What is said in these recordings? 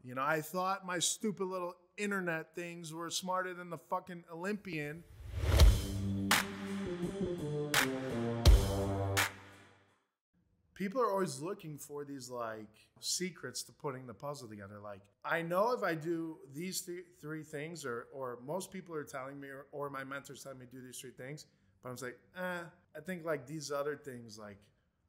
You know, I thought my stupid little internet things were smarter than the fucking Olympian. People are always looking for these like secrets to putting the puzzle together. Like, I know if I do these three things, or most people are telling me, or my mentors telling me to do these three things, but I'm just like, I think like these other things, like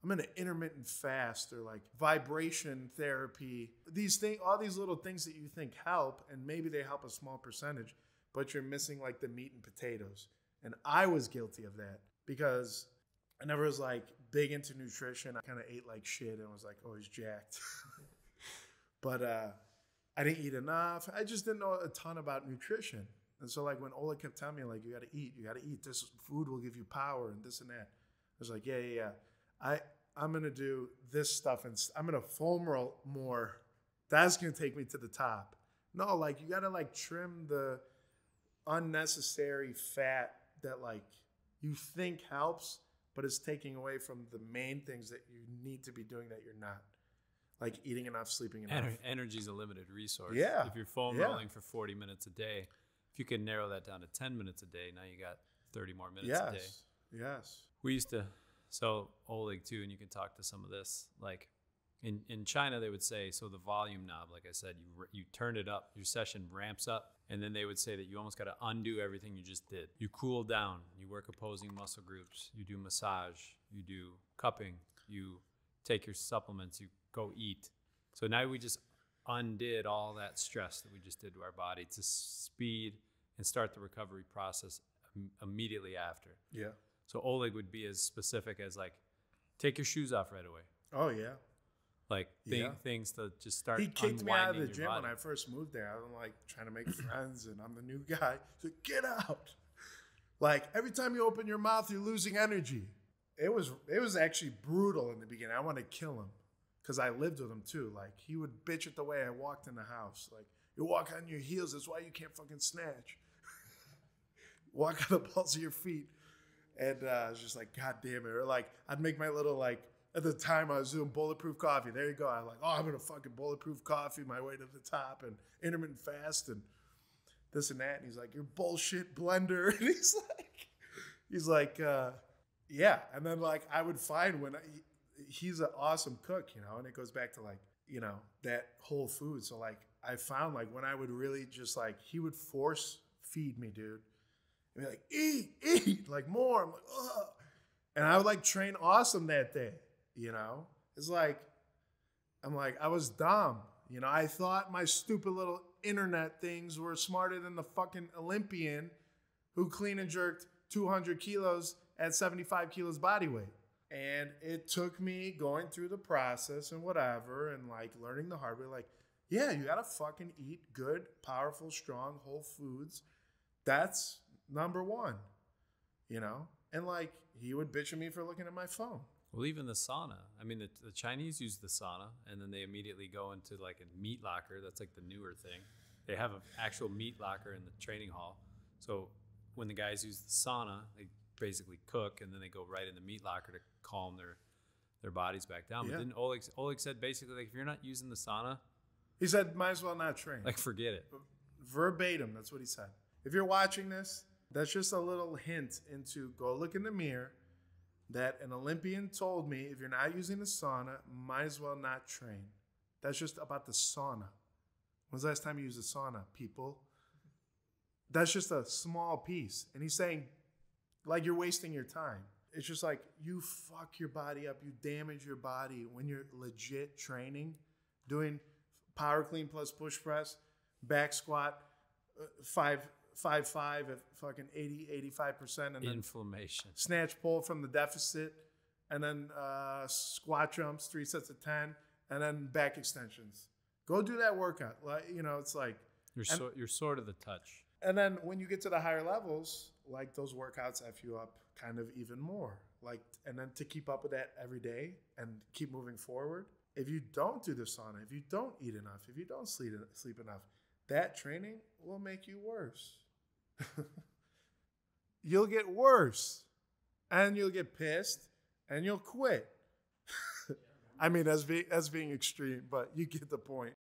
I'm in an intermittent fast or like vibration therapy. These things, all these little things that you think help, and maybe they help a small percentage, but you're missing like the meat and potatoes. And I was guilty of that because I never was like big into nutrition. I kind of ate like shit and was like always jacked. But I didn't eat enough. I just didn't know a ton about nutrition. And so like when Oleg kept telling me like, you got to eat. This food will give you power and this and that. I was like, yeah. I'm going to do this stuff and I'm going to foam roll more. That's going to take me to the top. No, like you got to like trim the unnecessary fat that like you think helps, but it's taking away from the main things that you need to be doing that you're not. Like eating enough, sleeping enough. Energy is a limited resource. Yeah. If you're foam rolling for 40 minutes a day, if you can narrow that down to 10 minutes a day, now you got 30 more minutes a day. Yes. We used to, so Oleg too, and you can talk to some of this, like in China, they would say, so the volume knob, like I said, you turn it up, your session ramps up, and then they would say that you almost got to undo everything you just did. You cool down, you work opposing muscle groups, you do massage, you do cupping, you take your supplements, you go eat. So now we just undid all that stress that we just did to our body to speed and start the recovery process immediately after. Yeah. So Oleg would be as specific as like, take your shoes off right away. Oh, yeah. Like things to just start. He kicked me out of the gym body. when I first moved there. I'm like trying to make friends and I'm the new guy. He's like, get out. Like every time you open your mouth, you're losing energy. It was actually brutal in the beginning. I wanted to kill him because I lived with him too. Like he would bitch at the way I walked in the house. Like you walk on your heels. That's why you can't fucking snatch. Walk on the balls of your feet. And I was just like, God damn it. Or like I'd make my little like, at the time, I was doing bulletproof coffee. There you go. I'm like, I'm going to fucking bulletproof coffee my way to the top and intermittent fast and this and that. And he's like, you're bullshit blender. And he's like, yeah. And then like I would find when he's an awesome cook, you know, and it goes back to like, you know, that whole food. So like I found like when I would really just like, he would force feed me, dude. And be like, eat, like more. I'm like, ugh. And I would like train awesome that day. You know, it's like, I'm like, I was dumb. You know, I thought my stupid little internet things were smarter than the fucking Olympian who clean and jerked 200 kilos at 75 kilos body weight. And it took me going through the process and whatever and like learning the hard way. Like, yeah, you got to fucking eat good, powerful, strong, whole foods. That's number one, you know? And like, he would bitch at me for looking at my phone. Well, even the sauna. I mean, the Chinese use the sauna, and then they immediately go into like a meat locker. That's like the newer thing. They have an actual meat locker in the training hall. So when the guys use the sauna, they basically cook, and then they go right in the meat locker to calm their bodies back down. Yeah. But then Oleg said basically, like, if you're not using the sauna, he said, might as well not train. Like, forget it. Verbatim, that's what he said. If you're watching this, that's just a little hint into go look in the mirror. That an Olympian told me, if you're not using the sauna, might as well not train. That's just about the sauna. When's the last time you used the sauna, people? That's just a small piece. And he's saying, like, you're wasting your time. It's just like, you fuck your body up. You damage your body when you're legit training, doing power clean plus push press, back squat, 5'5" at fucking 85%. And then inflammation. Snatch pull from the deficit. And then squat jumps, 3 sets of 10. And then back extensions. Go do that workout. Like, you know, it's like. You're sort of the touch. And then when you get to the higher levels, like those workouts F you up kind of even more. Like, and then to keep up with that every day and keep moving forward. If you don't do the sauna, if you don't eat enough, if you don't sleep enough, that training will make you worse. You'll get worse and you'll get pissed and you'll quit. I mean, that's being extreme, but you get the point.